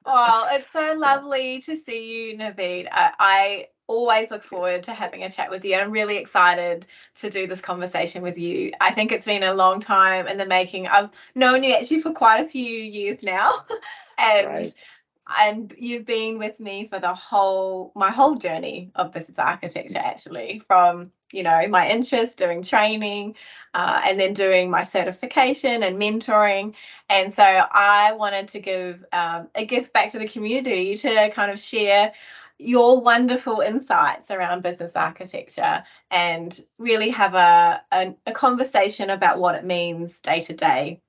Well, it's so lovely to see you, Naveed. I always look forward to having a chat with you. I'm really excited to do this conversation with you. I think it's been a long time in the making. I've known you actually for quite a few years now, and Right. you've been with me for my whole journey of business architecture, actually, from my interest doing training, and then doing my certification and mentoring. And so I wanted to give a gift back to the community to kind of share your wonderful insights around business architecture and really have a conversation about what it means day to day.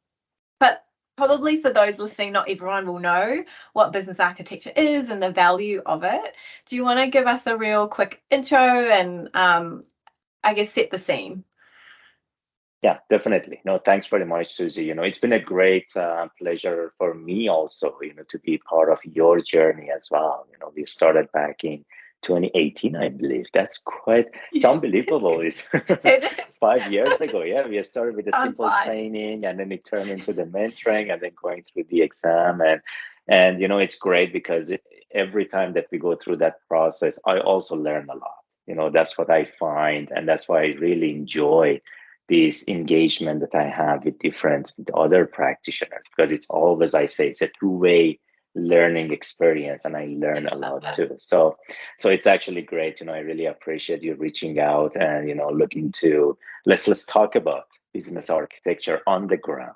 But probably for those listening, not everyone will know what business architecture is and the value of it. Do you want to give us a real quick intro and I guess set the scene? Yeah, definitely. No, thanks very much, Susie. It's been a great pleasure for me also, to be part of your journey as well. We started back in 2018, I believe. That's quite, it's Yeah, unbelievable. It's it is. 5 years ago. Yeah, we started with a I'm simple fine. training and then it turned into the mentoring and then going through the exam. And it's great because every time that we go through that process, I also learn a lot. That's what I find. And that's why I really enjoy this engagement that I have with other practitioners because it's always, I say, it's a two-way learning experience and I learn Yeah, a love lot that. too. So it's actually great. I really appreciate you reaching out and looking to let's talk about business architecture on the ground.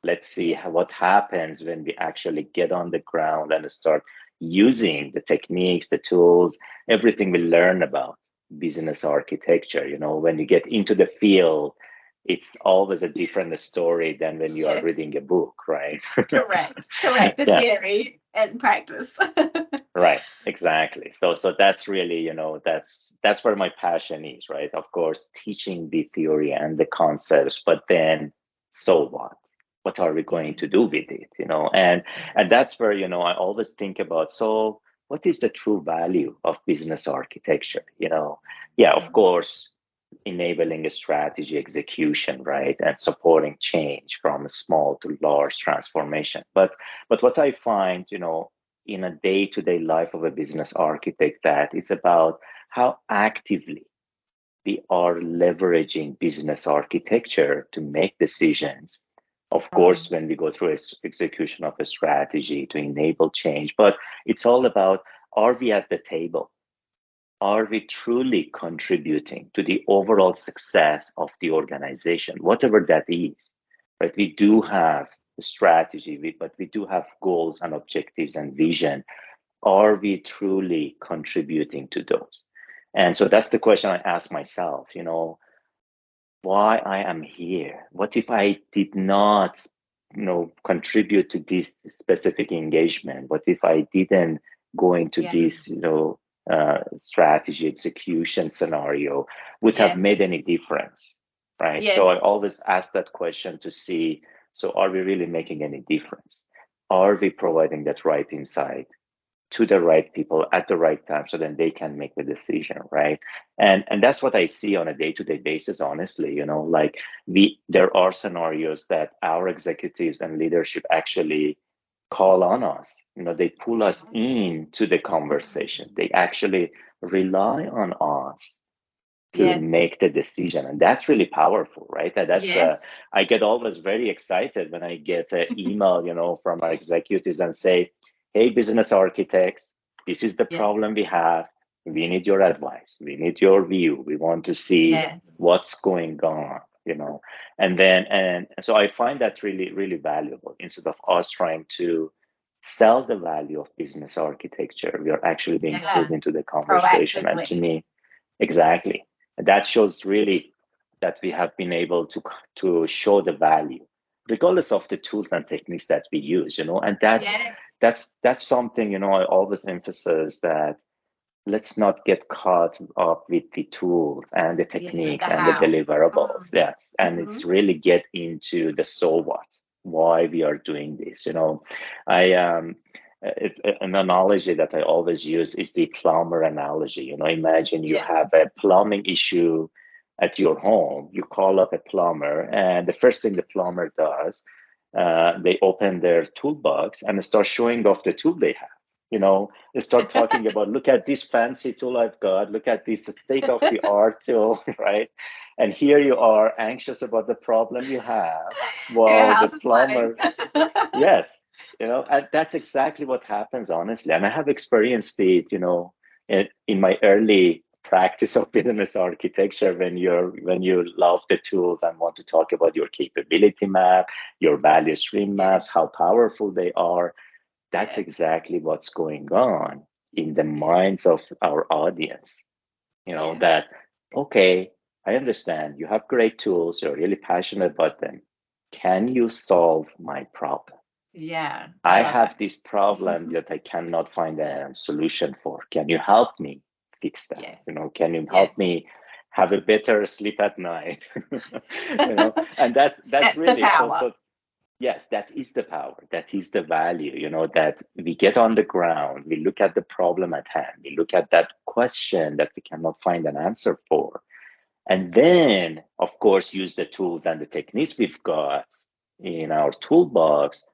Let's see Yeah, what happens when we actually get on the ground and start using the techniques, the tools, everything we learn about business architecture. When you get into the field, it's always a different story than when you are yes, reading a book, right? correct. The Yeah, theory and practice. right, exactly. So that's really, that's where my passion is, right? Of course, teaching the theory and the concepts, but then so what? What are we Yeah, going to do with it? And that's where, I always think about, so what is the true value of business architecture? Yeah, of mm, course, enabling a strategy execution, right, and supporting change from small to large transformation. But what I find, in a day-to-day life of a business architect, that it's about how actively we are leveraging business architecture to make decisions. Of mm, course, when we go through execution of a strategy to enable change, but it's all about, are we at the table? Are we truly contributing to the overall success of the organization, whatever that is? Right? We do have a strategy, but we do have goals and objectives and vision. Are we truly contributing to those? And so that's the question I ask myself, why I am here. What if I did not, contribute to this specific engagement? What if I didn't go into yeah, this, strategy execution scenario would have yes, made any difference, right? So yes, I always ask that question to see, so are we really making any difference? Are we providing that right insight to the right people at the right time so then they can make the decision, right? And that's what I see on a day-to-day basis, honestly. Like, there are scenarios that our executives and leadership actually call on us. They pull us into the conversation. They actually rely on us to yes, make the decision, and that's really powerful, right? yes, I get always very excited when I get an email, from our executives and say, hey, business architects, this is the yeah, problem we have. We need your advice, we need your view, we want to see yes, what's going on. And so I find that really, really valuable. Instead of us trying to sell the value of business architecture, we are actually being yeah, pulled into the conversation. And to proactively. me, exactly. That shows really that we have been able to show the value, regardless of the tools and techniques that we use. And that's Yes, that's something, I always emphasize, that let's not get caught up with the tools and the yeah, the techniques and the how. deliverables. Yes. And Mm-hmm. it's really get into the so what, why we are doing this. I an analogy that I always use is the plumber analogy. Imagine you Yeah, have a plumbing issue at your home. You call up a plumber, and the first thing the plumber does, they open their toolbox and start showing off the tool they have. They start talking about, look at this fancy tool I've got, look at this state of the art tool, right? And here you are anxious about the problem you have. Your Well, the house is flooding. plumber, yes, and that's exactly what happens, honestly. And I have experienced it, in my early practice of business architecture, when you love the tools and want to talk about your capability map, your value stream Yeah, maps, how powerful they are. That's yeah, exactly what's going on in the yeah, minds of our audience. yeah, That, okay, I understand you have great tools, you're really passionate about them. Can you solve my problem? yeah. I I love have that. this problem that I cannot find a solution for. Can you help me fix that? Yes, Can you yeah. help me have a better sleep at night? And that's That's the really so. power. So yes, that is the power. That is the value. That we get on the ground, we look at the problem at hand, we look at that question that we cannot find an answer for, and then, of course, use the tools and the techniques we've got in our toolbox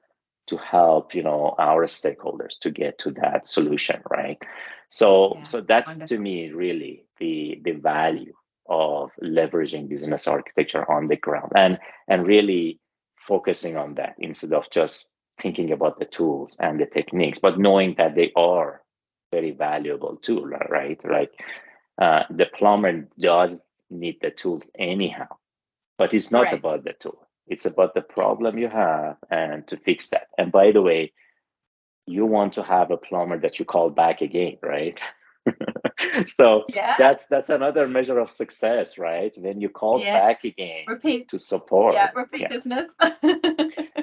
to help our stakeholders to get to that solution, right? so Yeah, so that's, to wonderful. me, really the value of leveraging business architecture on the ground, and really focusing on that instead of just thinking about the tools and the techniques, but knowing that they are very valuable too, right? Like, the plumber does need the tool anyhow, but it's not Correct. about the tool. It's about the Yeah, problem you have and to fix that. And by the way, you want to have a plumber that you call back again, right? So yeah, that's another measure of success, right? When you call yes. back again Repeat. to Yeah, support. repeat Yes, business.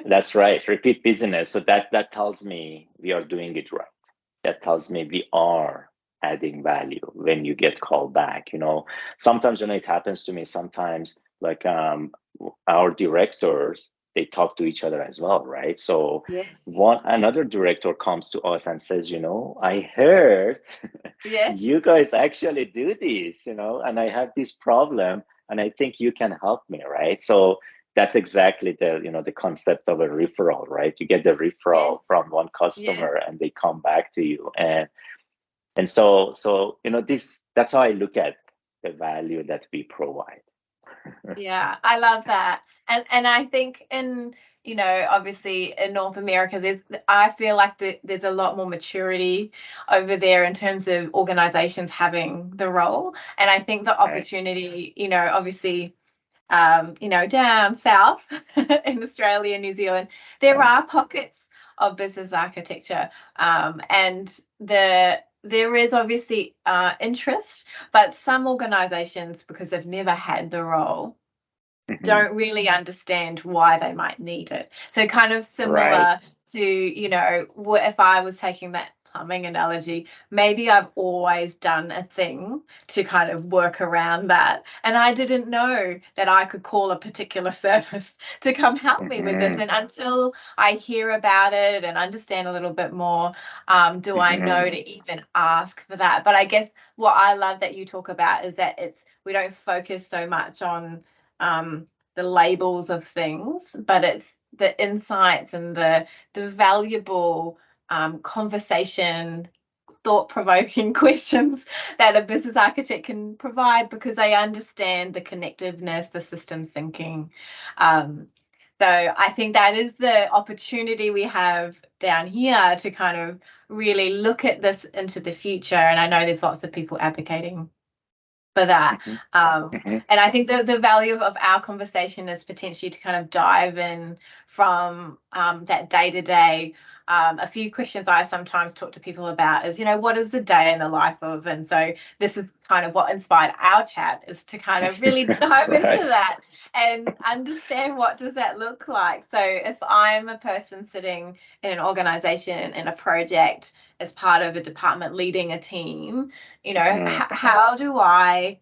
that's right. Repeat business. So that tells me we are doing it right. That tells me we are adding value when you get called back. Sometimes, it happens to me, sometimes, like, our directors, they talk to each other as well, right? So Yes, one another director comes to us and says, I heard yes, you guys actually do this, and I have this problem, and I think you can help me, right? So that's exactly the concept of a referral, right? You get the yes, referral from one yes. customer and they come back to you. And so this that's how I look at the value that we provide. Yeah, I love that. And I think in, obviously in North America, I feel like there's a lot more maturity over there in terms of organizations having the role. And I think the Right. opportunity, obviously, down south in Australia, New Zealand, there Right. are pockets of business architecture, and there is obviously interest, but some organisations, because they've never had the role, Hmm. don't really understand why they might need it. So kind of Right. similar to, if I was taking that plumbing analogy, maybe I've always done a thing to kind of work around that. And I didn't know that I could call a particular service to come help me with this. Hmm. And until I hear about it and understand a little bit more, do I know Hmm. to even ask for that? But I guess what I love that you talk about is that we don't focus so much on the labels of things, but it's the insights and the valuable conversation, thought-provoking questions that a business architect can provide because they understand the connectiveness, the systems thinking. Um, so I think that is the opportunity we have down here to kind of really look at this into the future. And I know there's lots of people advocating for that. Hmm. Um, Hmm. and I think the value of our conversation is potentially to kind of dive in from that day to day. A few questions I sometimes talk to people about is, what is the day in the life of? And so this is kind of what inspired our chat, is to kind of really dive into Right. that and understand what does that look like. So if I'm a person sitting in an organization in a project as part of a department leading a team, Hmm. how do I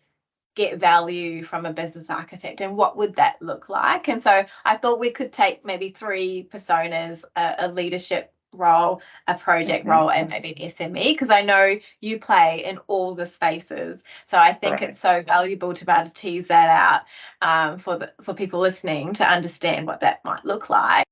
get value from a business architect, and what would that look like? And so I thought we could take maybe three personas: a leadership role, a project Hmm. role, and maybe an SME, because I know you play in all the spaces. So I think Right. it's so valuable to be able to tease that out, for people listening to understand what that might look like.